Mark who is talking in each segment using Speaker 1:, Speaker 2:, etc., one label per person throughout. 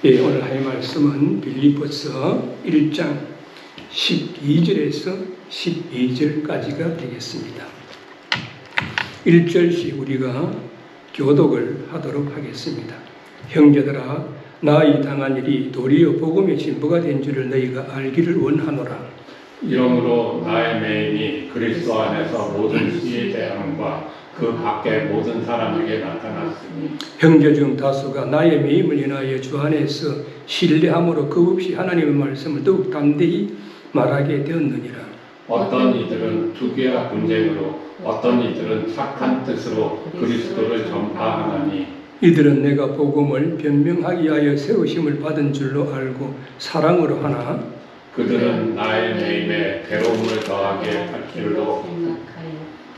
Speaker 1: 예, 오늘 할 말씀은 빌립보서 1장 12절에서 12절까지가 되겠습니다. 1절씩 우리가 교독을 하도록 하겠습니다. 형제들아, 나 이 당한 일이 도리어 복음의 진보가 된 줄을 너희가 알기를 원하노라.
Speaker 2: 이러므로 나의 매임이 그리스도 안에서 모든 시의 대항과 그 밖의 모든 사람에게 나타났으니
Speaker 1: 형제 중 다수가 나의 매임을 인하여 주 안에서 신뢰함으로 겁없이 하나님의 말씀을 더욱 담대히 말하게 되었느니라.
Speaker 2: 어떤 이들은 투기와 분쟁으로 어떤 이들은 착한 뜻으로 그리스도를 전파하나니
Speaker 1: 이들은 내가 복음을 변명하기 위하여 세우심을 받은 줄로 알고 사랑으로 하나
Speaker 2: 그들은 나의 매임에 괴로움을 더하게 할 줄로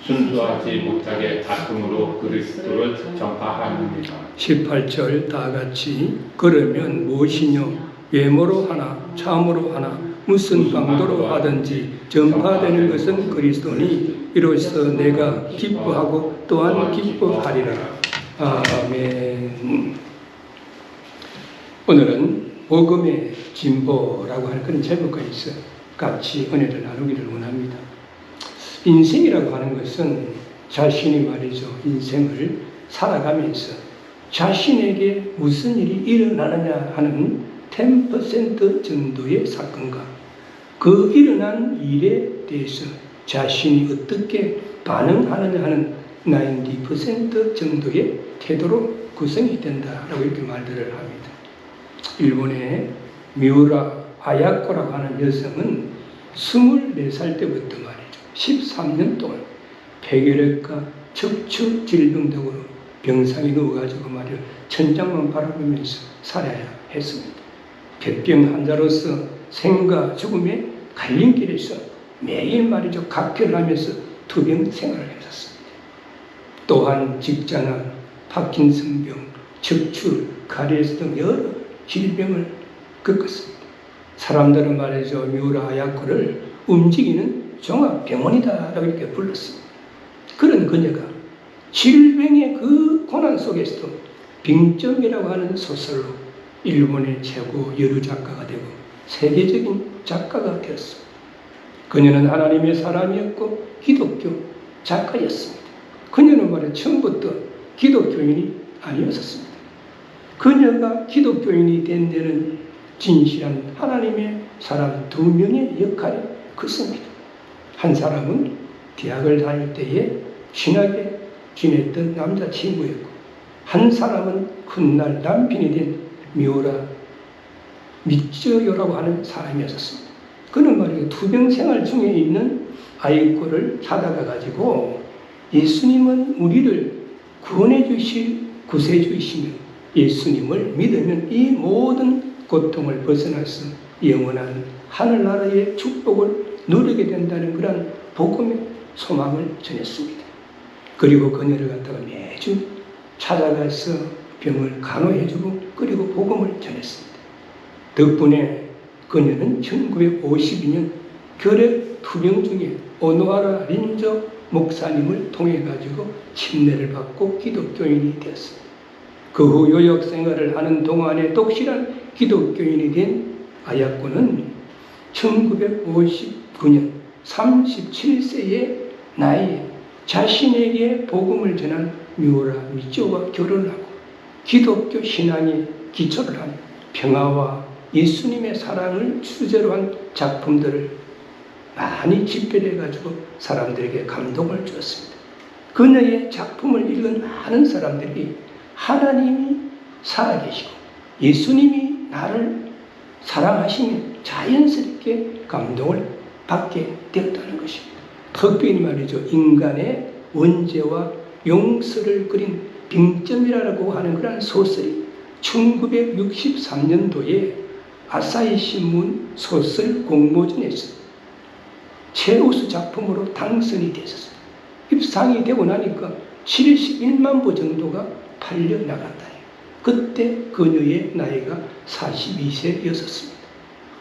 Speaker 2: 순수하지 못하게 다툼으로 그리스도를 전파하느니라.
Speaker 1: 18절 다 같이 그러면 무엇이뇨? 외모로 하나 참으로 하나 무슨 방도로 하든지 전파되는 것은 그리스도니 이로써 내가 기뻐하고 또한 기뻐하리라. 아멘. 오늘은 복음의 진보라고 하는 그런 제목과 있어 같이 은혜를 나누기를 원합니다. 인생이라고 하는 것은 자신이 말이죠. 인생을 살아가면서 자신에게 무슨 일이 일어나느냐 하는 10% 정도의 사건과 그 일어난 일에 대해서 자신이 어떻게 반응하느냐 하는 90% 정도의 태도로 구성이 된다라고 이렇게 말들을 합니다. 일본의 미우라 아야코라고 하는 여성은 24살 때부터 말이죠. 13년 동안 폐결핵과 척추 질병 등으로 병상에 누워가지고 말이죠. 천장만 바라보면서 살아야 했습니다. 폐병 환자로서 생과 죽음의 갈림길에서 매일 말이죠. 각별을 하면서 투병 생활을 했었습니다. 또한 직장암, 파킨슨병, 척추, 가리에스 등 여러 질병을 겪었습니다. 사람들은 말이죠. 미우라 아야코를 움직이는 종합병원이다라고 이렇게 불렀습니다. 그런 그녀가 질병의 그 고난 속에서도 빙점이라고 하는 소설로 일본의 최고 여류 작가가 되고 세계적인 작가가 되었습니다. 그녀는 하나님의 사람이었고 기독교 작가였습니다. 그녀는 말이야 처음부터 기독교인이 아니었습니다. 그녀가 기독교인이 된 데는 진실한 하나님의 사람 2명의 역할이 컸습니다. 한 사람은 대학을 다닐 때에 친하게 지냈던 남자친구였고 한 사람은 훗날 남편이 된 미오라 미쯔요라고 하는 사람이었습니다. 그는 말이에요. 투병 생활 중에 있는 아이코를 찾아가 가지고 예수님은 우리를 구원해 주실 구세주이시며 예수님을 믿으면 이 모든 고통을 벗어나서 영원한 하늘나라의 축복을 누리게 된다는 그런 복음의 소망을 전했습니다. 그리고 그녀를 갖다가 매주 찾아가서 병을 간호해주고 그리고 복음을 전했습니다. 덕분에 그녀는 1952년 결핵 투병 중에 오노하라 린조 목사님을 통해 가지고 침례를 받고 기독교인이 되었습니다. 그 후 요역 생활을 하는 동안에 독실한 기독교인이 된 아야코는 1959년 37세의 나이에 자신에게 복음을 전한 미오라 미쯔요와 결혼을 하고 기독교 신앙에 기초를 한 평화와 예수님의 사랑을 주제로 한 작품들을 많이 집필해가지고 사람들에게 감동을 주었습니다. 그녀의 작품을 읽은 많은 사람들이 하나님이 살아계시고 예수님이 나를 사랑하시면 자연스럽게 감동을 받게 되었다는 것입니다. 특별히 말이죠. 인간의 원죄와 용서를 그린 빙점이라고 하는 그런 소설이 1963년도에 아사히 신문 소설 공모전에서 최우수 작품으로 당선이 됐었어요. 입상이 되고 나니까 71만 부 정도가 팔려 나갔다. 그때 그녀의 나이가 42세였습니다.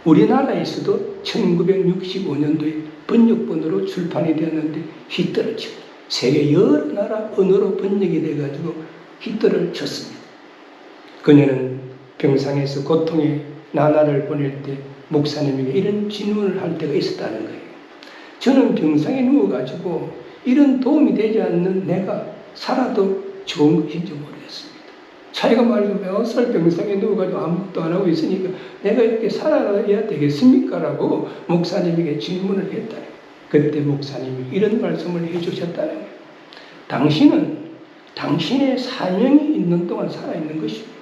Speaker 1: 우리나라에서도 1965년도에 번역본으로 출판이 되었는데 히트를 치고 세계 여러 나라 언어로 번역이 돼가지고 히트를 쳤습니다. 그녀는 병상에서 고통의 나날을 보낼 때 목사님에게 이런 질문을 할 때가 있었다는 거예요. 저는 병상에 누워가지고 이런 도움이 되지 않는 내가 살아도 좋은 것인지 모르겠습니다. 자기가 말이죠. 몇 살 병상에 누워가지고 아무것도 안 하고 있으니까 내가 이렇게 살아야 되겠습니까? 라고 목사님에게 질문을 했다는 거예요. 그때 목사님이 이런 말씀을 해주셨다는 거예요. 당신은 당신의 사명이 있는 동안 살아있는 것입니다.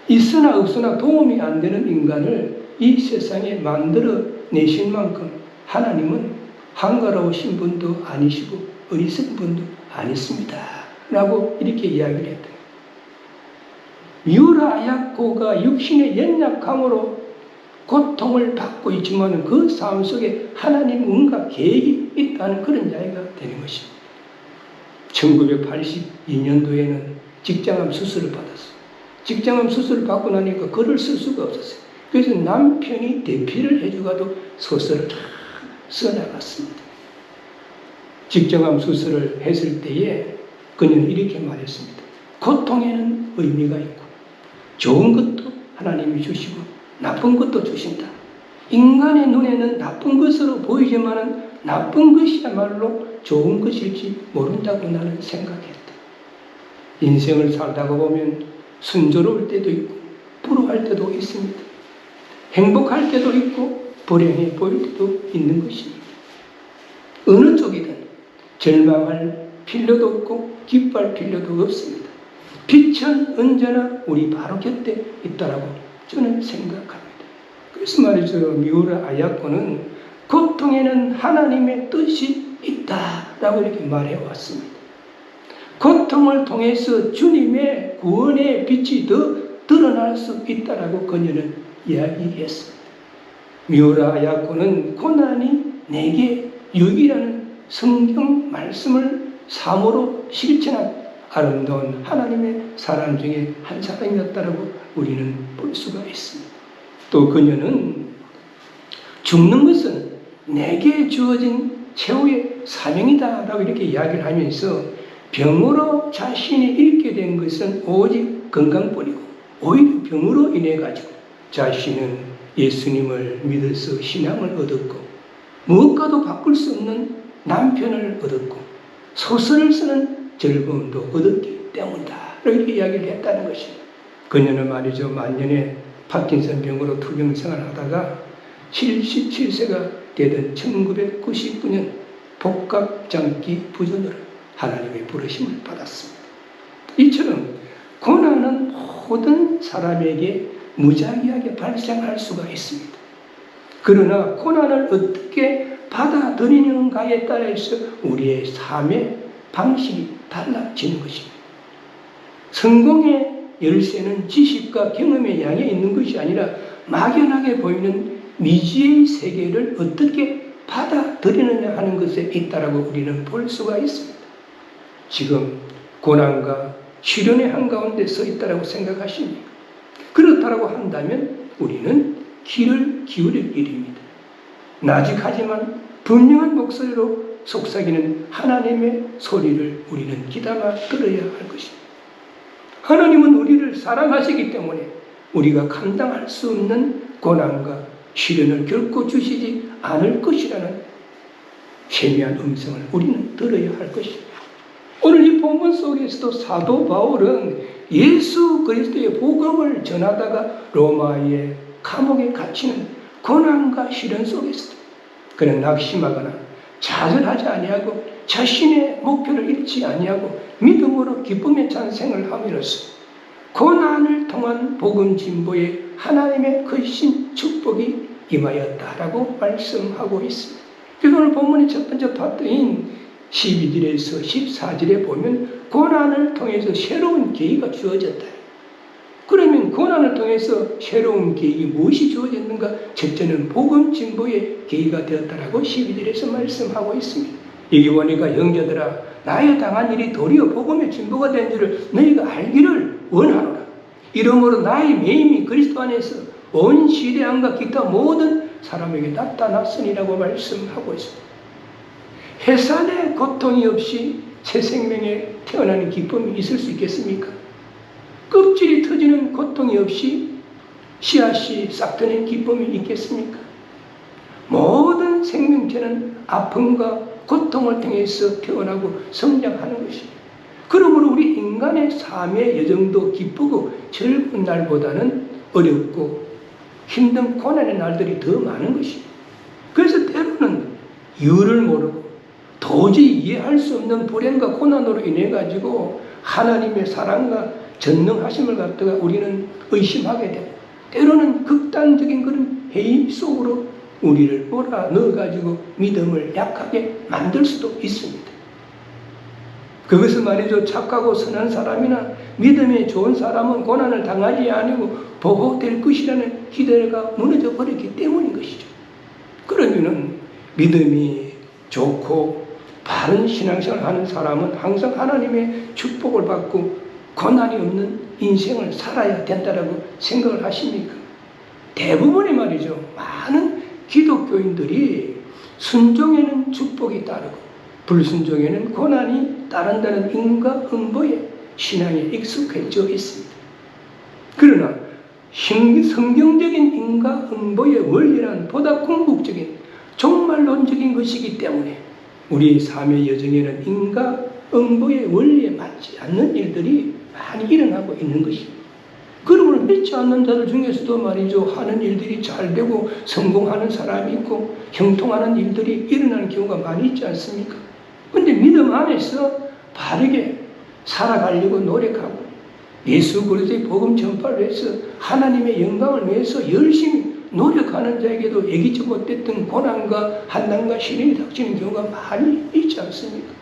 Speaker 1: 있으나 없으나 도움이 안 되는 인간을 이 세상에 만들어 내신 만큼 하나님은 한가로우신 분도 아니시고 어리석은 분도 아니십니다. 라고 이렇게 이야기를 했다. 미우라 아야코가 육신의 연약함으로 고통을 받고 있지만 그 삶 속에 하나님 뭔가 계획이 있다는 그런 이야기가 되는 것입니다. 1982년도에는 직장암 수술을 받았어요. 직장암 수술을 받고 나니까 글을 쓸 수가 없었어요. 그래서 남편이 대피를 해주고도 소설을 다 써나갔습니다. 직장암 수술을 했을 때에 그녀는 이렇게 말했습니다. 고통에는 의미가 있고 좋은 것도 하나님이 주시고 나쁜 것도 주신다. 인간의 눈에는 나쁜 것으로 보이지만 나쁜 것이야말로 좋은 것일지 모른다고 나는 생각했다. 인생을 살다가 보면 순조로울 때도 있고 불우할 때도 있습니다. 행복할 때도 있고 불행해 보일 때도 있는 것입니다. 어느 쪽이든 절망할 필요도 없고 기뻐할 필요도 없습니다. 빛은 언제나 우리 바로 곁에 있다라고 저는 생각합니다. 그래서 말이죠. 미우라 아야코는 고통에는 하나님의 뜻이 있다라고 이렇게 말해왔습니다. 고통을 통해서 주님의 구원의 빛이 더 드러날 수 있다라고 그녀는 이야기했습니다. 미우라 아야코는 고난이 내게 유익이라는 성경 말씀을 삶으로 실천한 아름다운 하나님의 사람 중에 한 사람이었다라고 우리는 볼 수가 있습니다. 또 그녀는 죽는 것은 내게 주어진 최후의 사명이다라고 이렇게 이야기를 하면서 병으로 자신이 잃게 된 것은 오직 건강뿐이고 오히려 병으로 인해 가지고 자신은 예수님을 믿어서 신앙을 얻었고 무엇과도 바꿀 수 없는 남편을 얻었고 소설을 쓰는 즐거움도 얻었기 때문이다 이렇게 이야기를 했다는 것입니다. 그녀는 말이죠. 만년에 파킨슨 병으로 투병 생활하다가 77세가 되던 1999년 복갑장기 부전으로 하나님의 부르심을 받았습니다. 이처럼 고난은 모든 사람에게 무작위하게 발생할 수가 있습니다. 그러나 고난을 어떻게 받아들이는가에 따라서 우리의 삶의 방식이 달라지는 것입니다. 성공의 열쇠는 지식과 경험의 양에 있는 것이 아니라 막연하게 보이는 미지의 세계를 어떻게 받아들이느냐 하는 것에 있다라고 우리는 볼 수가 있습니다. 지금 고난과 시련의 한가운데 서 있다라고 생각하십니까? 그렇다라고 한다면 우리는 귀를 기울일 일입니다. 나직하지만 분명한 목소리로 속삭이는 하나님의 소리를 우리는 귀담아 들어야 할 것입니다. 하나님은 우리를 사랑하시기 때문에 우리가 감당할 수 없는 고난과 시련을 결코 주시지 않을 것이라는 세미한 음성을 우리는 들어야 할 것입니다. 오늘 이 본문 속에서도 사도 바울은 예수 그리스도의 복음을 전하다가 로마의 감옥에 갇히는 고난과 시련 속에서도 그는 낙심하거나 좌절하지 아니하고 자신의 목표를 잃지 아니하고 믿음으로 기쁨의 찬생을 함으로써 고난을 통한 복음 진보에 하나님의 크신 축복이 임하였다라고 말씀하고 있습니다. 그래서 오늘 본문의 첫 번째 파트인 12절에서 14절에 보면 고난을 통해서 새로운 계기가 주어졌다. 그러면 고난을 통해서 새로운 계기 무엇이 주어졌는가? 첫째는 복음 진보의 계기가 되었다라고 12절에서 말씀하고 있습니다. 여기 보니까 형제들아 나의 당한 일이 도리어 복음의 진보가 된 줄을 너희가 알기를 원하노라. 이러므로 나의 매임이 그리스도 안에서 온 시대안과 기타 모든 사람에게 나타났으니라고 말씀하고 있습니다. 해산의 고통이 없이 새 생명에 태어나는 기쁨이 있을 수 있겠습니까? 껍질이 고통이 없이 씨앗이 싹트는 기쁨이 있겠습니까? 모든 생명체는 아픔과 고통을 통해서 태어나고 성장하는 것입니다. 그러므로 우리 인간의 삶의 여정도 기쁘고 즐거운 날보다는 어렵고 힘든 고난의 날들이 더 많은 것입니다. 그래서 때로는 이유를 모르고 도저히 이해할 수 없는 불행과 고난으로 인해 가지고 하나님의 사랑과 전능하심을 갖다가 우리는 의심하게 되고, 때로는 극단적인 그런 회의 속으로 우리를 몰아 넣어가지고 믿음을 약하게 만들 수도 있습니다. 그것은 말이죠, 착하고 선한 사람이나 믿음이 좋은 사람은 고난을 당하지 아니고 보호될 것이라는 기대가 무너져 버렸기 때문인 것이죠. 그러면은 믿음이 좋고 바른 신앙생활을 하는 사람은 항상 하나님의 축복을 받고 고난이 없는 인생을 살아야 된다라고 생각을 하십니까? 대부분의 말이죠, 많은 기독교인들이 순종에는 축복이 따르고 불순종에는 고난이 따른다는 인과응보에 신앙에 익숙해져 있습니다. 그러나 성경적인 인과응보의 원리는 보다 궁극적인 종말론적인 것이기 때문에 우리 삶의 여정에는 인과응보의 원리에 맞지 않는 일들이 많이 일어나고 있는 것입니다. 그러므로 믿지 않는 자들 중에서도 말이죠, 하는 일들이 잘 되고 성공하는 사람이 있고 형통하는 일들이 일어나는 경우가 많이 있지 않습니까? 그런데 믿음 안에서 바르게 살아가려고 노력하고 예수 그리스도의 복음 전파를 위해서 하나님의 영광을 위해서 열심히 노력하는 자에게도 예기치 못했던 고난과 한난과 시련이 닥치는 경우가 많이 있지 않습니까?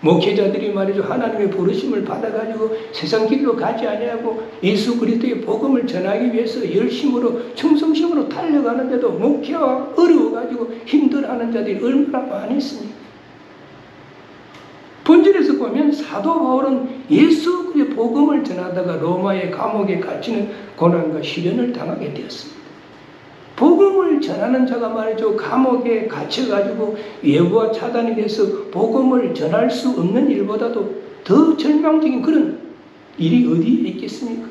Speaker 1: 목회자들이 말이죠, 하나님의 부르심을 받아가지고 세상 길로 가지 아니하고 예수 그리스도의 복음을 전하기 위해서 열심으로 충성심으로 달려가는데도 목회와 어려워가지고 힘들어하는 자들이 얼마나 많이 있습니까? 본질에서 보면 사도 바울은 예수 그리스도의 복음을 전하다가 로마의 감옥에 갇히는 고난과 시련을 당하게 되었습니다. 복음을 전하는 자가 말이죠, 감옥에 갇혀가지고 예부와 차단이 돼서 복음을 전할 수 없는 일보다도 더 절망적인 그런 일이 어디에 있겠습니까?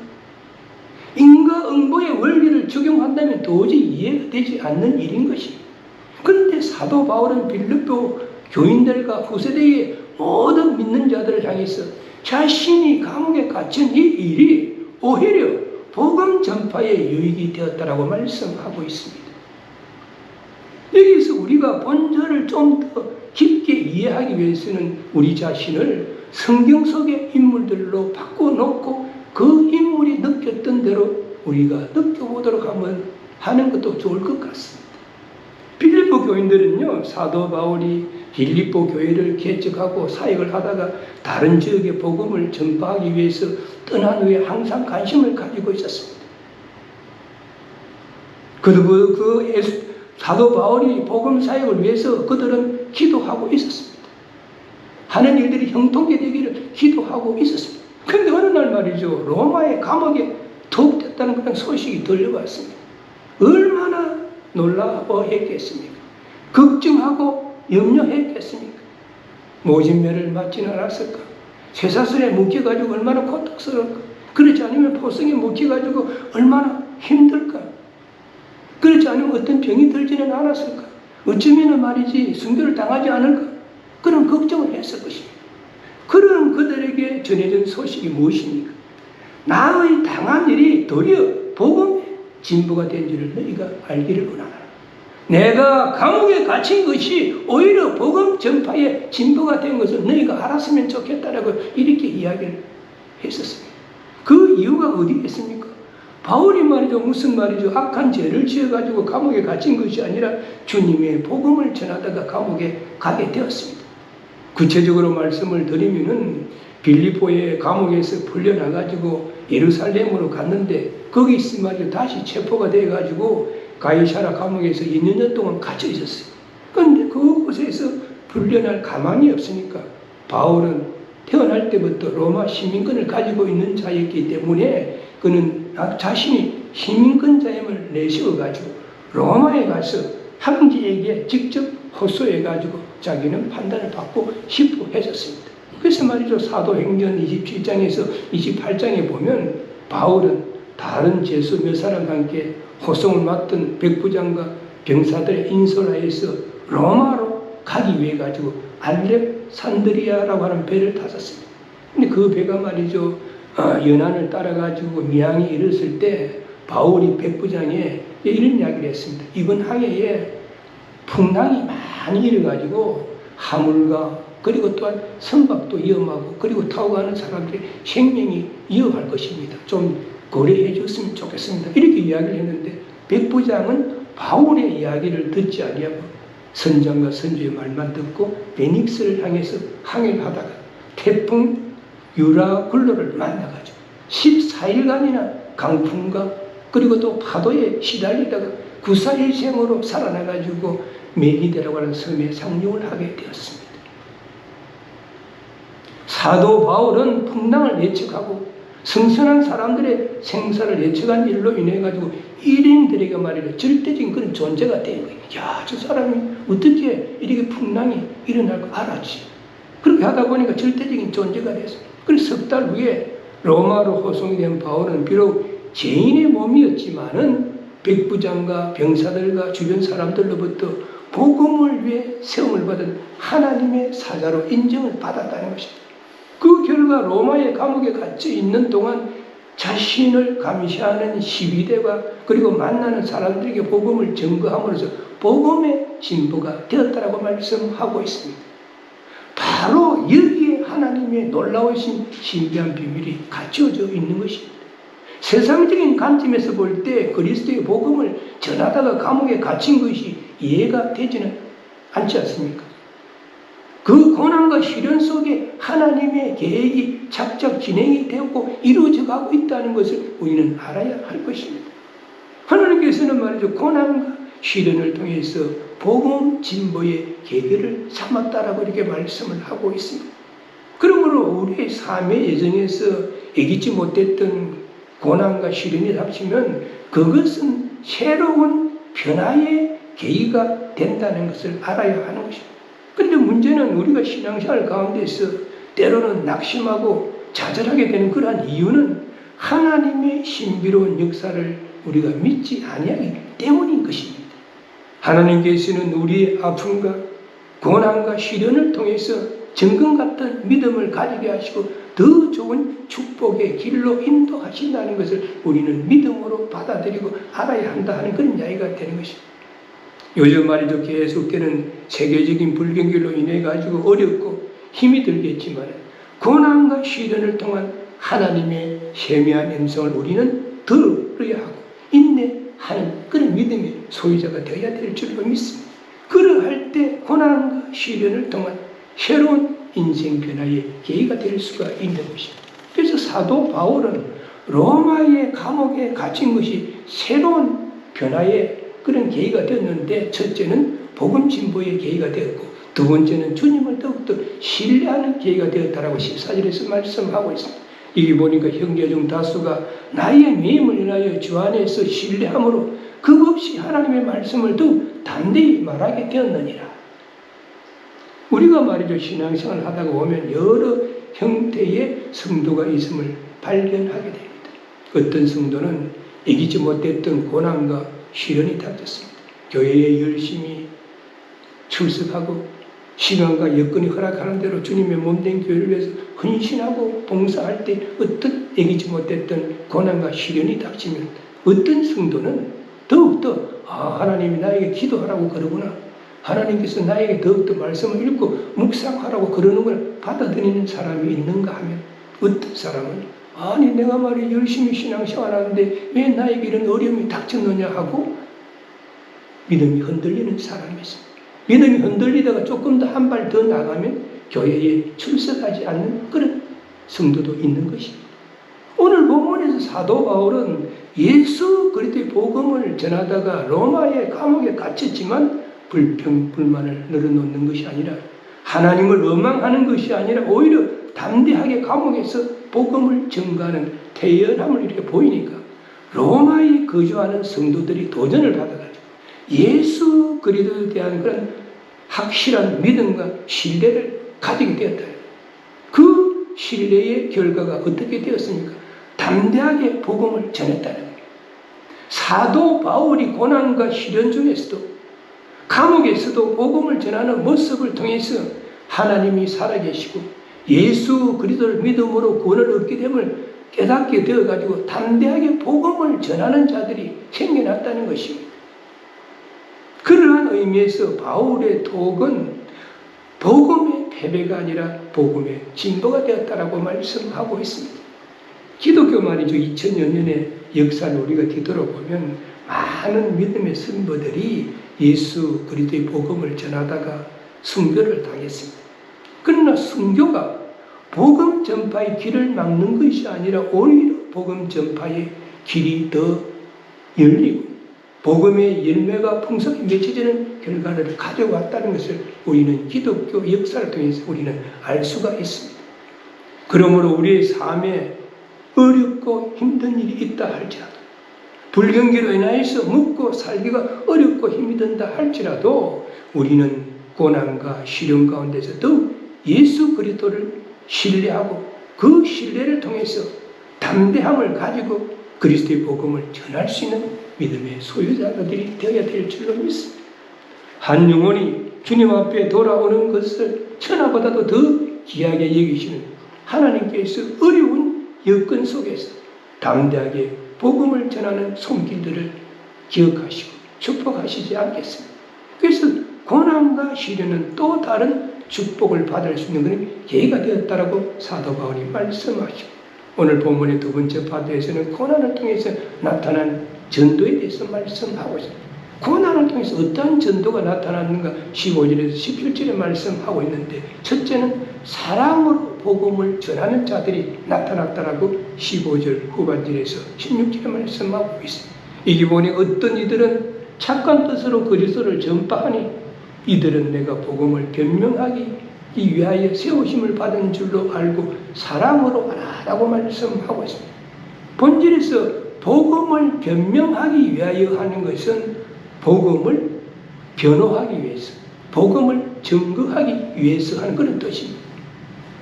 Speaker 1: 인과응보의 원리를 적용한다면 도저히 이해가 되지 않는 일인 것입니다. 그런데 사도 바울은 빌립보 교인들과 후세대의 모든 믿는 자들을 향해서 자신이 감옥에 갇힌 이 일이 오히려 복음 전파의 유익이 되었다라고 말씀하고 있습니다. 여기서 우리가 본절을 좀 더 깊게 이해하기 위해서는 우리 자신을 성경 속의 인물들로 바꿔놓고 그 인물이 느꼈던 대로 우리가 느껴보도록 하는 것도 좋을 것 같습니다. 빌립보 교인들은요, 사도 바울이 빌립보 교회를 개척하고 사역을 하다가 다른 지역의 복음을 전파하기 위해서 떠난 후에 항상 관심을 가지고 있었습니다. 그리고 사도 바울이 복음 사역을 위해서 그들은 기도하고 있었습니다. 하는 일들이 형통케 되기를 기도하고 있었습니다. 그런데 어느 날 말이죠, 로마의 감옥에 투옥됐다는 그런 소식이 들려왔습니다. 얼마나 놀라워했겠습니까? 걱정하고 염려했겠습니까? 모진매를 맞지는 않았을까? 쇠사슬에 묶여가지고 얼마나 고통스러울까? 그렇지 않으면 포성에 묶여가지고 얼마나 힘들까? 그렇지 않으면 어떤 병이 들지는 않았을까? 어쩌면 말이지 순교를 당하지 않을까? 그런 걱정을 했을 것입니다. 그런 그들에게 전해진 소식이 무엇입니까? 나의 당한 일이 도리어 복음의 진보가 된 줄을 너희가 알기를 원하노라. 내가 감옥에 갇힌 것이 오히려 복음 전파의 진보가 된 것을 너희가 알았으면 좋겠다라고 이렇게 이야기를 했었습니다. 그 이유가 어디에 있습니까? 바울이 말이죠, 무슨 말이죠, 악한 죄를 지어가지고 감옥에 갇힌 것이 아니라 주님의 복음을 전하다가 감옥에 가게 되었습니다. 구체적으로 말씀을 드리면은 빌립보의 감옥에서 풀려나가지고 예루살렘으로 갔는데 거기서 말이죠, 다시 체포가 돼가지고 가이사라 감옥에서 2년 동안 갇혀 있었어요. 그런데 그곳에서 풀려날 가망이 없으니까 바울은 태어날 때부터 로마 시민권을 가지고 있는 자였기 때문에 그는 자신이 시민권자임을 내세워가지고 로마에 가서 황제에게 직접 호소해가지고 자기는 판단을 받고 싶어 했었습니다. 그래서 말이죠, 사도행전 27장에서 28장에 보면 바울은 다른 죄수 몇 사람과 함께 호송을 맡던 백부장과 병사들의 인솔하에서 로마로 가기 위해 가지고 알렉산드리아라고 하는 배를 탔었습니다. 근데 그 배가 말이죠, 연안을 따라 가지고 미항에 이르렀을 때 바울이 백부장에 이런 이야기를 했습니다. 이번 항해에 풍랑이 많이 일어가지고 하물과 그리고 또한 선박도 위험하고 그리고 타고 가는 사람들의 생명이 위험할 것입니다. 좀 고려해 줬으면 좋겠습니다. 이렇게 이야기를 했는데 백부장은 바울의 이야기를 듣지 아니하고 선장과 선주의 말만 듣고 베닉스를 향해서 항해를 하다가 태풍 유라굴로를 만나가지고 14일간이나 강풍과 그리고 또 파도에 시달리다가 구사일생으로 살아나가지고 메기데라고 하는 섬에 상륙을 하게 되었습니다. 사도 바울은 풍랑을 예측하고 성선한 사람들의 생사를 예측한 일로 인해 가지고 일인들에게 말이죠, 절대적인 그런 존재가 된 거예요. 야, 저 사람이 어떻게 이렇게 풍랑이 일어날 거 알았지. 그렇게 하다 보니까 절대적인 존재가 됐어요. 그래서 석 달 후에 로마로 호송이 된 바울은 비록 죄인의 몸이었지만은 백부장과 병사들과 주변 사람들로부터 복음을 위해 세움을 받은 하나님의 사자로 인정을 받았다는 것입니다. 그 결과 로마의 감옥에 갇혀 있는 동안 자신을 감시하는 시위대와 그리고 만나는 사람들에게 복음을 증거함으로써 복음의 진보가 되었다라고 말씀하고 있습니다. 바로 여기에 하나님의 놀라우신 신비한 비밀이 갖춰져 있는 것입니다. 세상적인 관점에서 볼 때 그리스도의 복음을 전하다가 감옥에 갇힌 것이 이해가 되지는 않지 않습니까? 그 고난과 시련 속에 하나님의 계획이 착착 진행이 되었고 이루어져 가고 있다는 것을 우리는 알아야 할 것입니다. 하나님께서는 말이죠, 고난과 시련을 통해서 복음 진보의 계기를 삼았다라고 이렇게 말씀을 하고 있습니다. 그러므로 우리의 삶의 여정에서 이기지 못했던 고난과 시련이 닥치면 그것은 새로운 변화의 계기가 된다는 것을 알아야 하는 것입니다. 그런데 문제는 우리가 신앙생활 가운데서 때로는 낙심하고 좌절하게 되는 그러한 이유는 하나님의 신비로운 역사를 우리가 믿지 아니하기 때문인 것입니다. 하나님께서는 우리의 아픔과 고난과 시련을 통해서 정금 같은 믿음을 가지게 하시고 더 좋은 축복의 길로 인도하신다는 것을 우리는 믿음으로 받아들이고 알아야 한다 하는 그런 이야기가 되는 것입니다. 요즘 말이죠, 계속되는 세계적인 불경기로 인해 가지고 어렵고 힘이 들겠지만 고난과 시련을 통한 하나님의 세미한 음성을 우리는 들어야 하고 인내하는 그런 믿음의 소유자가 되어야 될 줄로 믿습니다. 그러할 때 고난과 시련을 통한 새로운 인생 변화의 계기가 될 수가 있는 것입니다. 그래서 사도 바울은 로마의 감옥에 갇힌 것이 새로운 변화의 그런 계기가 되었는데, 첫째는 복음 진보의 계기가 되었고 두 번째는 주님을 더욱더 신뢰하는 계기가 되었다라고 14절에서 말씀하고 있습니다. 여기 보니까 형제 중 다수가 나의 미임을 인하여 주 안에서 신뢰함으로 겁없이 하나님의 말씀을 더욱 담대히 말하게 되었느니라. 우리가 말이죠, 신앙생활을 하다가 보면 여러 형태의 성도가 있음을 발견하게 됩니다. 어떤 성도는 이기지 못했던 고난과 시련이 닥쳤습니다. 교회에 열심히 출석하고 시간과 여건이 허락하는 대로 주님의 몸된 교회를 위해서 헌신하고 봉사할 때 어떤 이기지 못했던 고난과 시련이 닥치면 어떤 성도는 더욱더 하나님이 나에게 기도하라고 그러구나, 하나님께서 나에게 더욱더 말씀을 읽고 묵상하라고 그러는 걸 받아들이는 사람이 있는가 하면, 어떤 사람은 아니 내가 말이 열심히 신앙생활하는데 왜 나에게 이런 어려움이 닥쳤느냐 하고 믿음이 흔들리는 사람이 있습니다. 믿음이 흔들리다가 조금 더 한 발 더 나가면 교회에 출석하지 않는 그런 성도도 있는 것입니다. 오늘 본문에서 사도 바울은 예수 그리스도의 복음을 전하다가 로마의 감옥에 갇혔지만 불평불만을 늘어놓는 것이 아니라 하나님을 원망하는 것이 아니라 오히려 담대하게 감옥에서 복음을 전가하는 태연함을 이렇게 보이니까 로마에 거주하는 성도들이 도전을 받아가지고 예수 그리스도에 대한 그런 확실한 믿음과 신뢰를 가지게 되었다. 그 신뢰의 결과가 어떻게 되었습니까? 담대하게 복음을 전했다는 거예요. 사도 바울이 고난과 시련 중에서도 감옥에서도 복음을 전하는 모습을 통해서 하나님이 살아계시고 예수 그리스도를 믿음으로 구원을 얻게 됨을 깨닫게 되어가지고 담대하게 복음을 전하는 자들이 생겨났다는 것입니다. 그러한 의미에서 바울의 독은 복음의 패배가 아니라 복음의 진보가 되었다라고 말씀하고 있습니다. 기독교 말이죠. 2000여 년의 역사를 우리가 뒤돌아보면 많은 믿음의 선보들이 예수 그리스도의 복음을 전하다가 순교를 당했습니다. 그러나 순교가 복음 전파의 길을 막는 것이 아니라 오히려 복음 전파의 길이 더 열리고 복음의 열매가 풍성히 맺혀지는 결과를 가져왔다는 것을 우리는 기독교 역사를 통해서 우리는 알 수가 있습니다. 그러므로 우리의 삶에 어렵고 힘든 일이 있다 할지라도 불경기로 인하여서 먹고 살기가 어렵고 힘이 든다 할지라도 우리는 고난과 시련 가운데서 더욱 예수 그리스도를 신뢰하고 그 신뢰를 통해서 담대함을 가지고 그리스도의 복음을 전할 수 있는 믿음의 소유자들이 되어야 될 줄로 믿습니다. 한 영혼이 주님 앞에 돌아오는 것을 천하보다도 더 귀하게 여기시는 하나님께서 어려운 여건 속에서 담대하게 복음을 전하는 손길들을 기억하시고 축복하시지 않겠습니다. 그래서 고난과 시련은 또 다른 축복을 받을 수 있는 그런 계기가 되었다라고 사도 바울이 말씀하시고 오늘 본문의 두 번째 파트에서는 고난을 통해서 나타난 전도에 대해서 말씀하고 있습니다. 고난을 통해서 어떠한 전도가 나타났는가 15절에서 17절에 말씀하고 있는데 첫째는 사랑으로 복음을 전하는 자들이 나타났다라고 15절 후반절에서 16절에 말씀하고 있습니다. 이게 보니 어떤 이들은 착한 뜻으로 그리스도를 전파하니 이들은 내가 복음을 변명하기 위하여 세우심을 받은 줄로 알고 사랑으로 하라라고 말씀하고 있습니다. 본질에서 복음을 변명하기 위하여 하는 것은 복음을 변호하기 위해서, 복음을 증거하기 위해서 하는 그런 뜻입니다.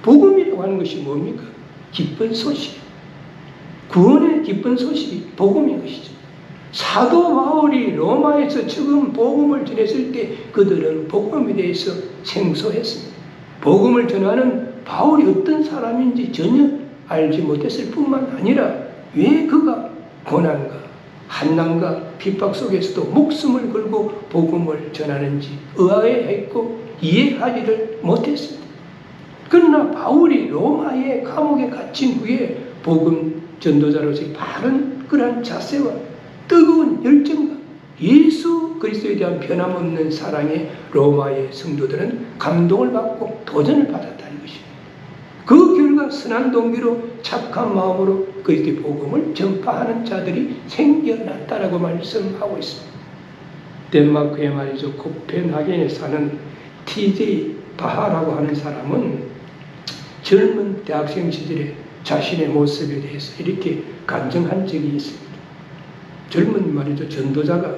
Speaker 1: 복음이라고 하는 것이 뭡니까? 기쁜 소식. 구원의 기쁜 소식이 복음인 것이죠. 사도 바울이 로마에서 처음 복음을 전했을 때 그들은 복음에 대해서 생소했습니다. 복음을 전하는 바울이 어떤 사람인지 전혀 알지 못했을 뿐만 아니라 왜 그가 고난과 한난과 핍박 속에서도 목숨을 걸고 복음을 전하는지 의아해했고 이해하지를 못했습니다. 그러나 바울이 로마의 감옥에 갇힌 후에 복음 전도자로서의 바른 그러한 자세와 뜨거운 열정과 예수 그리스도에 대한 변함없는 사랑에 로마의 성도들은 감동을 받고 도전을 받았다는 것입니다. 그 결과 선한 동기로 착한 마음으로 그리스도의 복음을 전파하는 자들이 생겨났다라고 말씀하고 있습니다. 덴마크에 말이죠. 코펜하겐에 사는 TJ 바하라고 하는 사람은 젊은 대학생 시절에 자신의 모습에 대해서 이렇게 간증한 적이 있습니다. 젊은 말이죠. 전도자가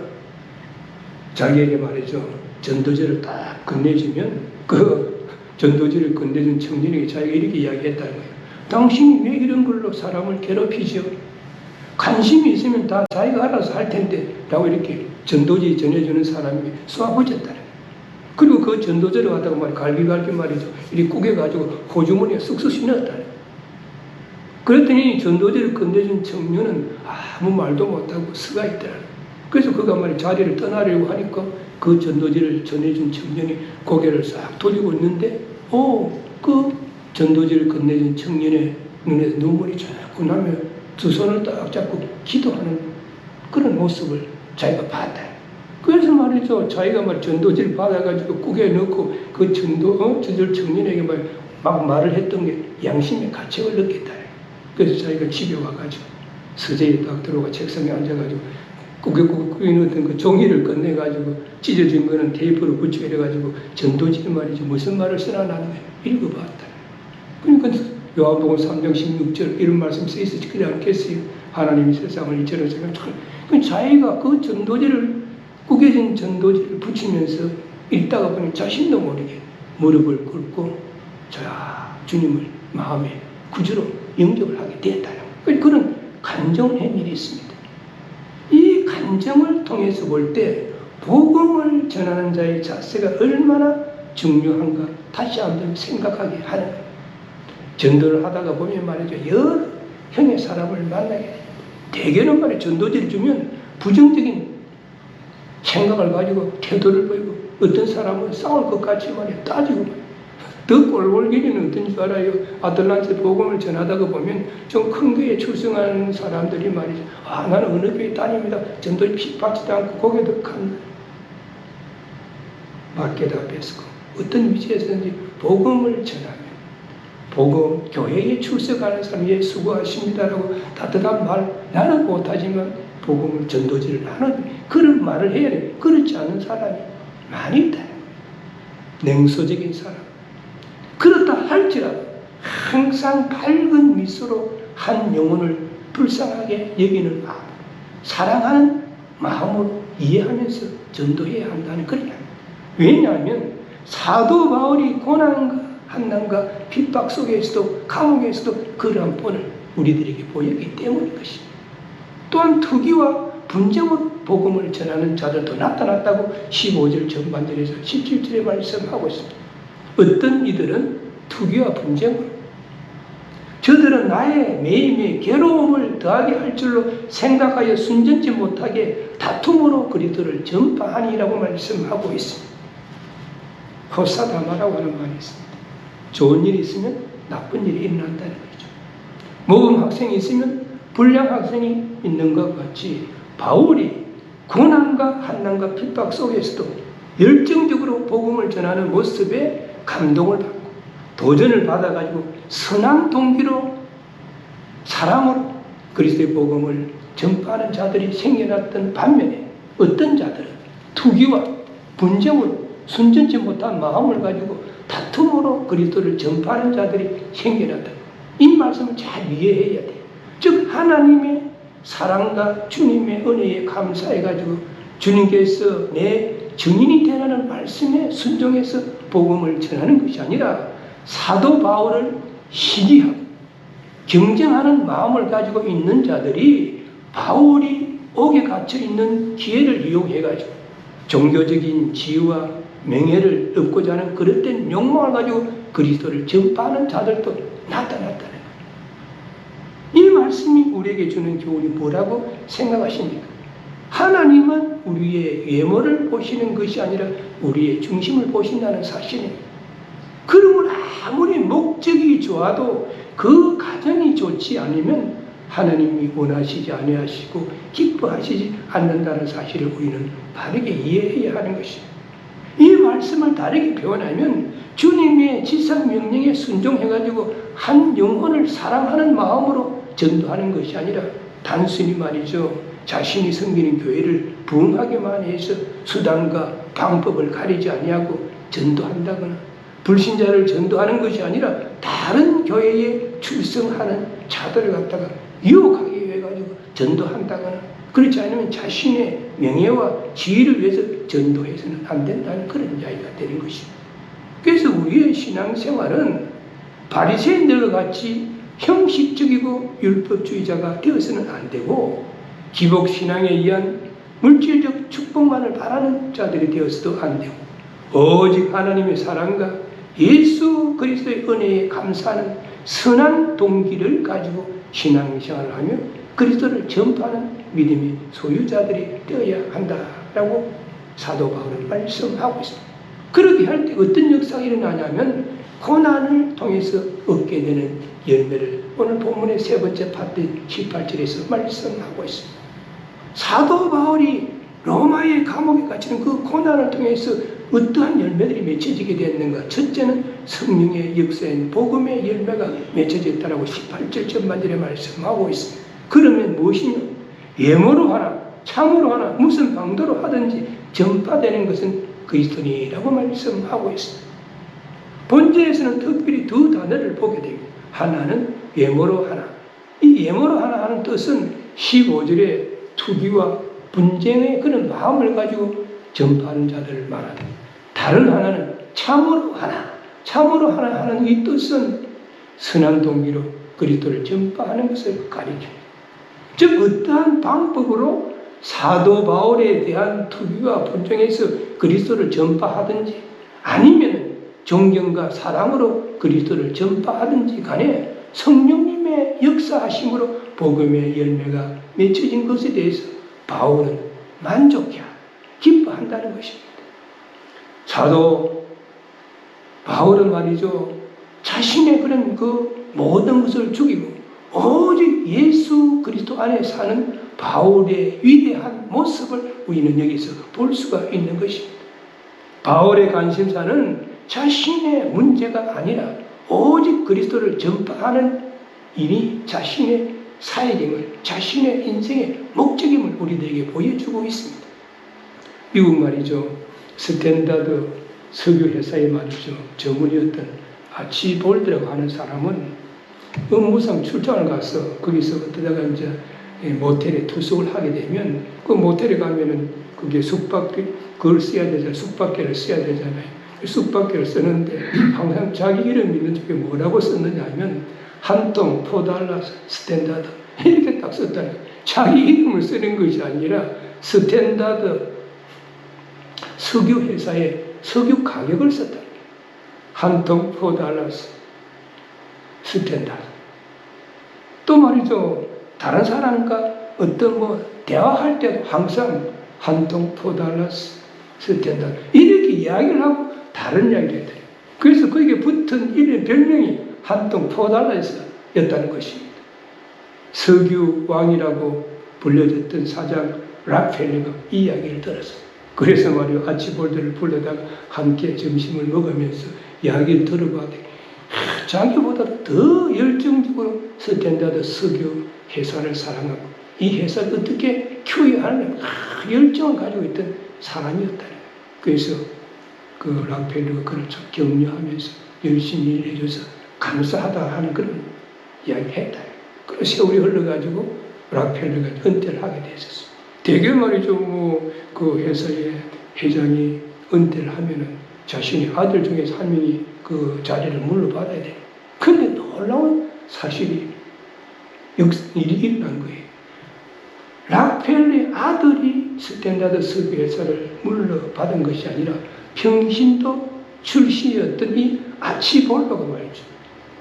Speaker 1: 자기에게 말이죠. 전도지를 딱 건네주면 그 전도지를 건네준 청년에게 자기가 이렇게 이야기했다는 거예요. 당신이 왜 이런 걸로 사람을 괴롭히죠? 관심이 있으면 다 자기가 알아서 할 텐데 라고 이렇게 전도지 전해주는 사람이 쏘아붙였다는 거예요. 그리고 그 전도지를 갖다가 말이 갈기갈기 말이죠. 이렇게 꾸겨가지고 호주머니에 쑥쑥 넣었다는 거예요. 그랬더니 전도지를 건네준 청년은 아무 말도 못하고 쓰가 있더라고요. 그래서 그가 말이 자리를 떠나려고 하니까 그 전도지를 전해준 청년이 고개를 싹 돌리고 있는데 그 전도지를 건네준 청년의 눈에서 눈물이 자꾸 나며 두 손을 딱 잡고 기도하는 그런 모습을 자기가 봤다. 그래서 말이죠. 자기가 말 전도지를 받아가지고 꾸겨 넣고 그 전도 청년에게 막 말을 했던 게 양심의 가책을 느꼈다. 그래서 자기가 집에 와가지고 서재에 딱 들어가 책상에 앉아가지고 꾸겨놓던 그 종이를 꺼내가지고 찢어진 거는 테이프로 붙이고 이래가지고 전도지 말이지 무슨 말을 쓰나 나는 읽어봤다. 그러니까 요한복음 3장 16절 이런 말씀 쓰이지 않겠어요? 하나님이 세상을 이처럼 생각하고 자기가 그 전도지를 꾸겨진 전도지를 붙이면서 읽다가 보니 자신도 모르게 무릎을 꿇고 주님을 마음에 구주로 영접을 하게 되었다는 그런 간증을 한 일이 있습니다. 이 간증을 통해서 볼 때 복음을 전하는 자의 자세가 얼마나 중요한가 다시 한번 생각하게 하는 거예요. 전도를 하다가 보면 말이죠. 여러 형의 사람을 만나게 돼요. 대개는 말이에요. 전도지를 주면 부정적인 생각을 가지고 태도를 보이고 어떤 사람은 싸울 것 같이 말이에요. 따지고 말이에요. 더 꼴볼기는 어떤 줄 알아요? 아틀란트 복음을 전하다가 보면 좀 큰 교회에 출석하는 사람들이 말이죠. 아, 나는 어느 교회 다닙니다. 전도에 핍박지도 않고 고개도 칸 밖에다 뺏고 어떤 위치에서든지 복음을 전하면 복음, 교회에 출석하는 사람이 수고하십니다라고 따뜻한 말 나는 못하지만 복음을 전도지를 하는 그런 말을 해야 돼. 그렇지 않은 사람이 많이 있다. 냉소적인 사람. 그렇다 할지라도 항상 밝은 미소로 한 영혼을 불쌍하게 여기는 마음, 사랑하는 마음으로 이해하면서 전도해야 한다는 그런 이야기. 왜냐하면 사도 바울이 고난과 한난과 핍박 속에서도 감옥에서도 그러한 본을 우리들에게 보였기 때문인 것입니다. 또한 투기와 분쟁으로 복음을 전하는 자들도 나타났다고 15절 전반절에서 17절에 말씀하고 있습니다. 어떤 이들은 투기와 분쟁으로 저들은 나의 매일매일 괴로움을 더하게 할 줄로 생각하여 순전치 못하게 다툼으로 그리스도를 전파하니라고 말씀하고 있습니다. 호사다마라고 하는 말이 있습니다. 좋은 일이 있으면 나쁜 일이 일어난다는 거죠. 모범 학생이 있으면 불량 학생이 있는 것 같이 바울이 고난과 한난과 핍박 속에서도 열정적으로 복음을 전하는 모습에 감동을 받고 도전을 받아가지고 선한 동기로 사랑으로 그리스도의 복음을 전파하는 자들이 생겨났던 반면에 어떤 자들은 투기와 분쟁으로 순전치 못한 마음을 가지고 다툼으로 그리스도를 전파하는 자들이 생겨났다. 이 말씀을 잘 이해해야 돼요. 즉 하나님의 사랑과 주님의 은혜에 감사해가지고 주님께서 내 증인이 되라는 말씀에 순종해서 복음을 전하는 것이 아니라 사도 바울을 시기하고 경쟁하는 마음을 가지고 있는 자들이 바울이 옥에 갇혀 있는 기회를 이용해가지고 종교적인 지위와 명예를 얻고자 하는 그릇된 욕망을 가지고 그리스도를 전파하는 자들도 나타났다는 거예요. 이 말씀이 우리에게 주는 교훈이 뭐라고 생각하십니까? 하나님은 우리의 외모를 보시는 것이 아니라 우리의 중심을 보신다는 사실입니다. 그러므로 아무리 목적이 좋아도 그 가정이 좋지 않으면 하나님이 원하시지 아니하시고 기뻐하시지 않는다는 사실을 우리는 바르게 이해해야 하는 것입니다. 이 말씀을 다르게 표현하면 주님의 지상명령에 순종해가지고 한 영혼을 사랑하는 마음으로 전도하는 것이 아니라 단순히 말이죠. 자신이 섬기는 교회를 부흥하게만 해서 수단과 방법을 가리지 아니하고 전도한다거나 불신자를 전도하는 것이 아니라 다른 교회에 출석하는 자들을 갖다가 유혹하기 위해 가지고 전도한다거나 그렇지 않으면 자신의 명예와 지위를 위해서 전도해서는 안 된다는 그런 이야기가 되는 것입니다. 그래서 우리의 신앙생활은 바리새인들과 같이 형식적이고 율법주의자가 되어서는 안 되고 기복신앙에 의한 물질적 축복만을 바라는 자들이 되어서도 안 되고 오직 하나님의 사랑과 예수 그리스도의 은혜에 감사하는 선한 동기를 가지고 신앙생활을 하며 그리스도를 전파하는 믿음의 소유자들이 되어야 한다라고 사도 바울은 말씀하고 있습니다. 그렇게 할 때 어떤 역사가 일어나냐면 고난을 통해서 얻게 되는 열매를 오늘 본문의 세 번째 파트 18절에서 말씀하고 있습니다. 사도 바울이 로마의 감옥에 갇히는 그 고난을 통해서 어떠한 열매들이 맺혀지게 됐는가? 첫째는 성령의 역사인 복음의 열매가 맺혀졌다라고 18절 전반절에 말씀하고 있습니다. 그러면 무엇이냐? 예모로 하나, 참으로 하나, 무슨 방도로 하든지 전파되는 것은 그리스도니라고 말씀하고 있습니다. 본절에서는 특별히 두 단어를 보게 됩니다. 하나는 예모로 하나. 이 예모로 하나 하는 뜻은 15절에 투기와 분쟁의 그런 마음을 가지고 전파하는 자들을 말하다. 다른 하나는 참으로 하나. 참으로 하나 하는 이 뜻은 선한 동기로 그리스도를 전파하는 것을 가리킵니다. 즉 어떠한 방법으로 사도 바울에 대한 투기와 분쟁에서 그리스도를 전파하든지 아니면 존경과 사랑으로 그리스도를 전파하든지 간에 성령님의 역사하심으로 복음의 열매가 맺혀진 것에 대해서 바울은 만족해야 기뻐한다는 것입니다. 사도 바울은 말이죠, 자신의 그런 그 모든 것을 죽이고 오직 예수 그리스도 안에 사는 바울의 위대한 모습을 우리는 여기서 볼 수가 있는 것입니다. 바울의 관심사는 자신의 문제가 아니라 오직 그리스도를 전파하는 일이 자신의 사역임을, 자신의 인생의 목적임을 우리들에게 보여주고 있습니다. 미국 말이죠, 스탠다드 석유회사의 말이죠, 전문이었던 아치볼드라고 하는 사람은 업무상 출장을 가서 거기서 어떠다가 이제 모텔에 투숙을 하게 되면 그 모텔에 가면은 그게 그걸 써야 되잖아요. 숙박계를 써야 되잖아요. 숙박계를 쓰는데 항상 자기 이름 있는 쪽에 뭐라고 썼느냐 하면 한 통 $4 스탠다드 이렇게 딱 썼다는 거예요. 자기 이름을 쓰는 것이 아니라 스탠다드 석유회사의 석유 가격을 썼다는 거예요. 한 통 $4 스탠다드. 또 말이죠, 다른 사람과 어떤 대화할 때도 항상 한 통 $4 스탠다드 이렇게 이야기를 하고 다른 이야기를 해요. 그래서 거기에 붙은 이름 별명이 한 통 $4였다는 것입니다. 석유 왕이라고 불려졌던 사장 락펠러가 이 이야기를 들었어요. 그래서 말이요, 아치볼드를 불러다가 함께 점심을 먹으면서 이야기를 들어봐도 자기보다 더 열정적으로 스탠다드 석유 회사를 사랑하고 이 회사를 어떻게 키워야 하느냐 열정을 가지고 있던 사람이었다는 거예요. 그래서 그 락펠러가 그를 참 격려하면서 열심히 일해줘서 감사하다 하는 그런 이야기를 했다. 그래서 세월이 흘러가지고 락펠러가 은퇴를 하게 됐었어요. 대개 말이죠, 그 회사의 회장이 은퇴를 하면은 자신의 아들 중에서 한 명이 그 자리를 물러받아야 돼요. 근데 놀라운 사실이 일이 일어난 거예요. 락펠러의 아들이 스탠다드 석유 회사를 물러받은 것이 아니라 평신도 출신이었던 이 아치볼드가 말이죠,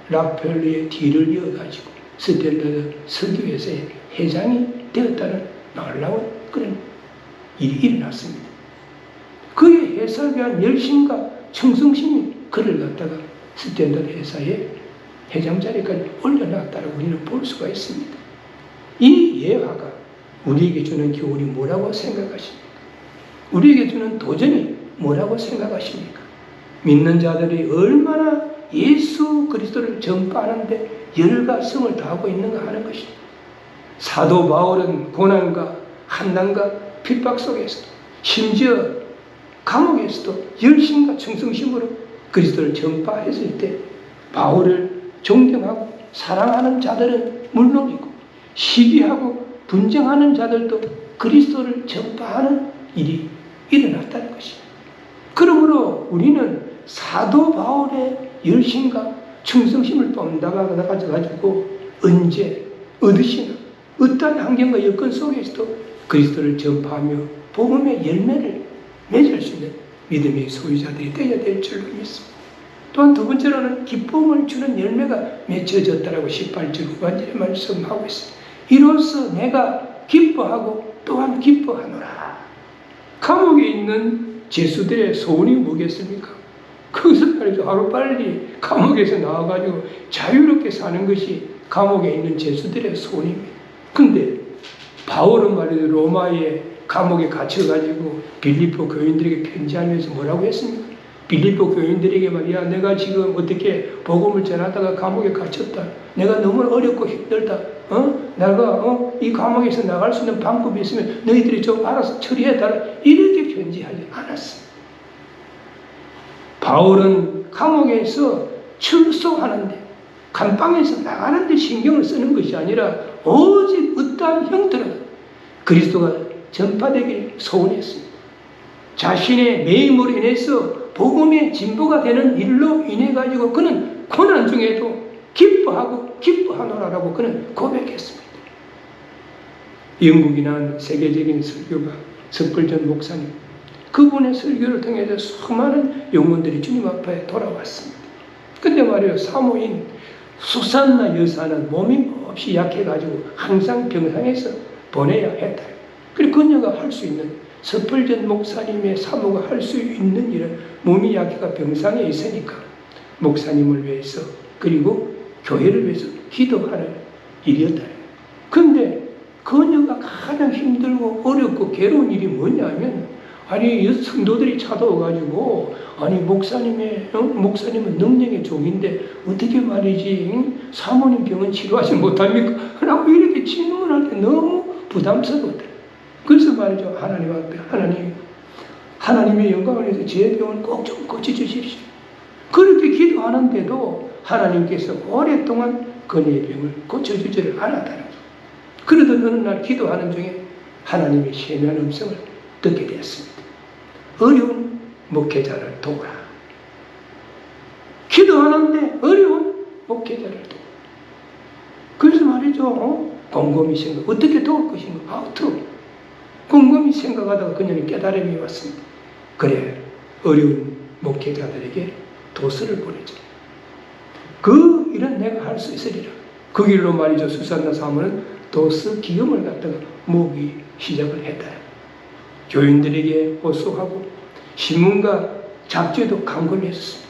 Speaker 1: 락펠러의 뒤를 이어가지고 스탠다드 석유 회사의 회장이 되었다는 놀라운 그런 일이 일어났습니다. 그의 회사에 대한 열심과 충성심이 그를 갖다가 스탠다드 회사의 회장 자리까지 올려놨다고 우리는 볼 수가 있습니다. 이 예화가 우리에게 주는 교훈이 뭐라고 생각하십니까? 우리에게 주는 도전이 뭐라고 생각하십니까? 믿는 자들이 얼마나 예수 그리스도를 전파하는데 열과 성을 다하고 있는가 하는 것입니다. 사도 바울은 고난과 한난과 핍박 속에서도 심지어 감옥에서도 열심과 충성심으로 그리스도를 전파했을 때 바울을 존경하고 사랑하는 자들은 물론이고 시기하고 분쟁하는 자들도 그리스도를 전파하는 일이 일어났다는 것입니다. 그러므로 우리는 사도 바울의 열심과 충성심을 본다가지고 언제 어디시나 어떠한 환경과 여건 속에서도 그리스도를 전파하며 복음의 열매를 맺을 수 있는 믿음의 소유자들이 되어야 될 줄로 믿습니다. 또한 두 번째로는 기쁨을 주는 열매가 맺혀졌다라고 18절 후반절에 말씀하고 있습니다. 이로써 내가 기뻐하고 또한 기뻐하노라. 감옥에 있는 죄수들의 소원이 뭐겠습니까? 거기서 말이죠, 하루빨리 감옥에서 나와가지고 자유롭게 사는 것이 감옥에 있는 죄수들의 소원입니다. 근데 바울은 말이죠, 로마의 감옥에 갇혀가지고 빌립보 교인들에게 편지하면서 뭐라고 했습니까? 빌립보 교인들에게 말이야, 내가 지금 어떻게 복음을 전하다가 감옥에 갇혔다. 내가 너무 어렵고 힘들다. 내가 이 감옥에서 나갈 수 있는 방법이 있으면 너희들이 좀 알아서 처리해달라. 이렇게 편지하지 않았어. 바울은 감옥에서 출소하는데, 감방에서 나가는데 신경을 쓰는 것이 아니라 오직 어떠한 형태로 그리스도가 전파되기를 소원했습니다. 자신의 매임으로 인해서 복음의 진보가 되는 일로 인해 가지고 그는 고난 중에도 기뻐하고 기뻐하노라라고 그는 고백했습니다. 영국이 난 세계적인 설교가 스펄전 목사님, 그분의 설교를 통해서 수많은 영혼들이 주님 앞에 돌아왔습니다. 근데 말이에요, 사모인 수산나 여사는 몸이 몹시 약해가지고 항상 병상에서 보내야 했다. 그리고 그녀가 할 수 있는, 스펄전 목사님의 사모가 할 수 있는 일은 몸이 약해가 병상에 있으니까 목사님을 위해서 그리고 교회를 위해서 기도하는 일이었다. 근데 그녀가 가장 힘들고 어렵고 괴로운 일이 뭐냐면, 아니 성도들이 찾아와가지고, 아니 목사님은 능력의 종인데 어떻게 말이지 사모님 병은 치료하지 못합니까? 라고 이렇게 질문할 때 너무 부담스러웠다. 그래서 말이죠, 하나님 앞에 하나님의 영광을 위해서 제 병을 꼭 좀 고쳐주십시오. 그렇게 기도하는데도 하나님께서 오랫동안 그녀의 병을 고쳐주지를 않았다는 거죠. 그러던 어느 날 기도하는 중에 하나님의 세미한 음성을 듣게 되었습니다. 어려운 목회자를 도우라. 기도하는데 어려운 목회자를 도우라. 그래서 말이죠, 곰곰이 생각, 어떻게 도울 것인가, 아우트로 곰곰이 생각하다가 그녀는 깨달음이 왔습니다. 그래, 어려운 목회자들에게 도서를 보내자. 그 일은 내가 할 수 있으리라. 그 길로 말이죠, 수산나 사모는 도서 기금을 갖다가 모으기 시작을 했다. 교인들에게 호소하고 신문과 잡지에도 광고를 했었습니다.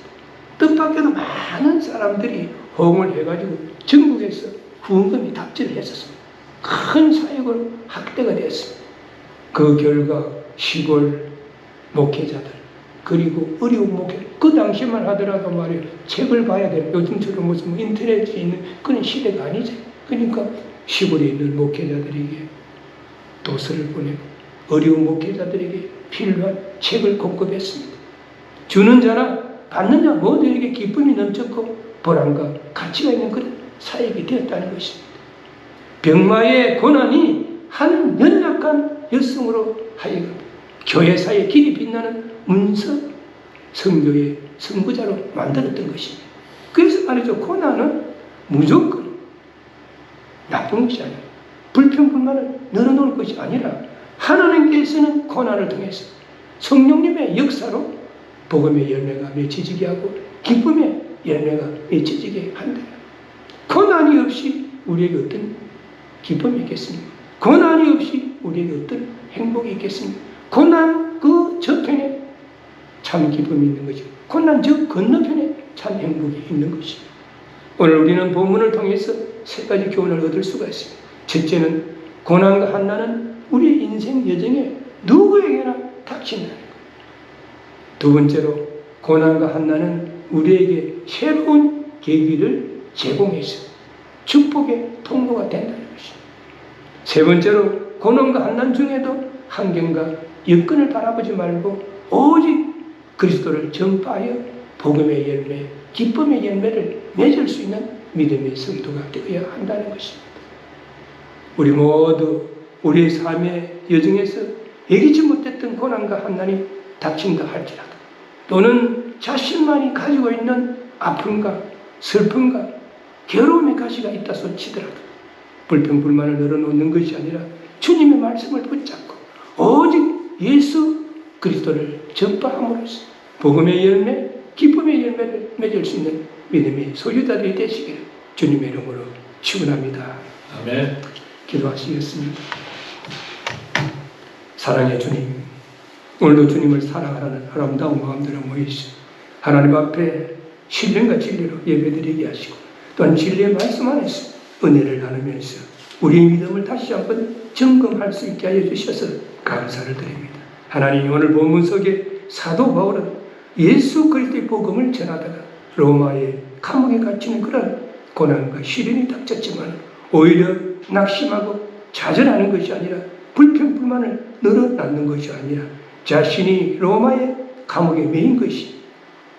Speaker 1: 뜻밖에도 많은 사람들이 호응을 해가지고 전국에서 후원금이 답지를 했었습니다. 큰 사역으로 확대가 되었습니다. 그 결과 시골 목회자들, 그리고 어려운 목회, 그 당시만 하더라도 말이에요, 책을 봐야 돼요. 요즘처럼 무슨 인터넷이 있는 그런 시대가 아니죠. 그러니까 시골에 있는 목회자들에게 도서를 보내고 어려운 목회자들에게 필요한 책을 공급했습니다. 주는 자나 받는 자 모두에게 기쁨이 넘쳤고 보람과 가치가 있는 그런 사역이 되었다는 것입니다. 병마의 고난이 한 연약한 여성으로 하여금 교회사에 길이 빛나는 문서 성교의 선구자로 만들었던 것입니다. 그래서 말이죠, 고난은 무조건 나쁜 것이 아니라, 불평불만을 늘어놓을 것이 아니라 하나님께서는 고난을 통해서 성령님의 역사로 복음의 열매가 맺혀지게 하고 기쁨의 열매가 맺혀지게 한다. 고난이 없이 우리에게 어떤 기쁨이 있겠습니까? 고난이 없이 우리에게 어떤 행복이 있겠습니까? 고난 그 저편에 참 기쁨이 있는 것이고 고난 저 건너편에 참 행복이 있는 것입니다. 오늘 우리는 본문을 통해서 세 가지 교훈을 얻을 수가 있습니다. 첫째는 고난과 한난은 우리의 인생 여정에 누구에게나 닥친다는 것. 두 번째로 고난과 한난은 우리에게 새로운 계기를 제공해서 축복의 통로가 된다는 것입니다. 세 번째로 고난과 한난 중에도 환경과 여건을 바라보지 말고 오직 그리스도를 전파하여 복음의 열매, 기쁨의 열매를 맺을 수 있는 믿음의 성도가 되어야 한다는 것입니다. 우리 모두 우리의 삶의 여정에서 예기치 못했던 고난과 한난이 닥친다 할지라도, 또는 자신만이 가지고 있는 아픔과 슬픔과 괴로움의 가시가 있다 소치더라도 불평불만을 늘어놓는 것이 아니라 주님의 말씀을 붙잡고 오직 예수 그리스도를 전파함으로써 복음의 열매, 기쁨의 열매를 맺을 수 있는 믿음의 소유자들이 되시기를 주님의 이름으로 축원합니다.
Speaker 2: 아멘.
Speaker 1: 기도하시겠습니다. 사랑의 주님, 오늘도 주님을 사랑하라는 아름다운 마음대로 모이시오. 하나님 앞에 신령과 진리로 예배드리게 하시고 또한 진리의 말씀 안에서 은혜를 나누면서 우리의 믿음을 다시 한번 점검할 수 있게 하여 주셔서 감사를 드립니다. 하나님, 오늘 본문 속에 사도 바울은 예수 그리스도의 복음을 전하다가 로마의 감옥에 갇히는 그런 고난과 시련이 닥쳤지만 오히려 낙심하고 좌절하는 것이 아니라 불평불만을 늘어놓는 것이 아니라 자신이 로마의 감옥에 매인 것이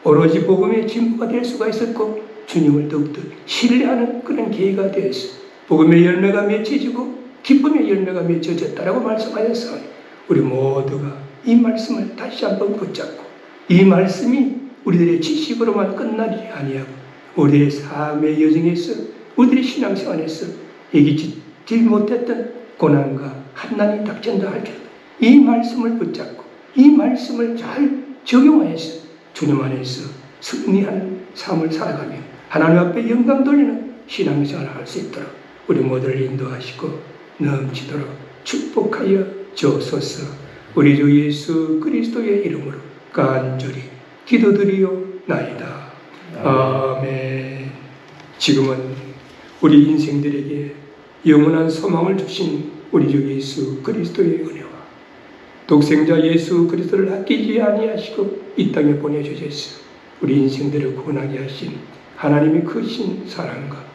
Speaker 1: 오로지 복음의 진보가 될 수가 있었고 주님을 더욱더 신뢰하는 그런 계기가 되어서 복음의 열매가 맺혀지고 기쁨의 열매가 맺혀졌다라고 말씀하셨어요. 우리 모두가 이 말씀을 다시 한번 붙잡고 이 말씀이 우리들의 지식으로만 끝나지 아니하고 우리의 삶의 여정에서 우리들의 신앙생활에서 예기치 못했던 고난과 환난이 닥친다 할지라도 이 말씀을 붙잡고 이 말씀을 잘 적용하여서 주님 안에서 승리하는 삶을 살아가며 하나님 앞에 영광 돌리는 신앙생활을 할 수 있도록 우리 모두를 인도하시고 넘치도록 축복하여 주옵소서. 우리 주 예수 그리스도의 이름으로 간절히 기도드리옵나이다. 아멘. 지금은 우리 인생들에게 영원한 소망을 주신 우리 주 예수 그리스도의 은혜와 독생자 예수 그리스도를 아끼지 아니하시고 이 땅에 보내주셔서 우리 인생들을 구원하게 하신 하나님의 크신 사랑과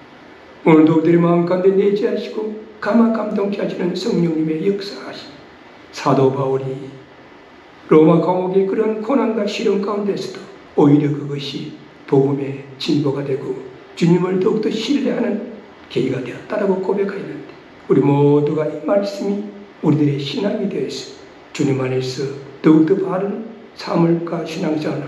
Speaker 1: 오늘도 우리의 마음 가운데 내재하시고 감동케 하시는 성령님의 역사하심, 사도 바울이 로마 감옥의 그런 고난과 시련 가운데서도 오히려 그것이 복음의 진보가 되고 주님을 더욱더 신뢰하는 계기가 되었다라고 고백하였는데, 우리 모두가 이 말씀이 우리들의 신앙이 되어서 주님 안에서 더욱더 바른 삶을과 신앙생활을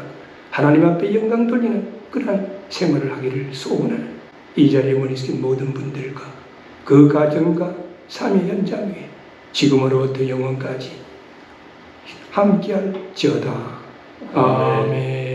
Speaker 1: 하나님 앞에 영광 돌리는 그러한 생활을 하기를 소원하는 이 자리에 모이신 모든 분들과 그 가정과 삶의 현장 위에 지금으로부터 영원까지 함께할지어다. 아멘.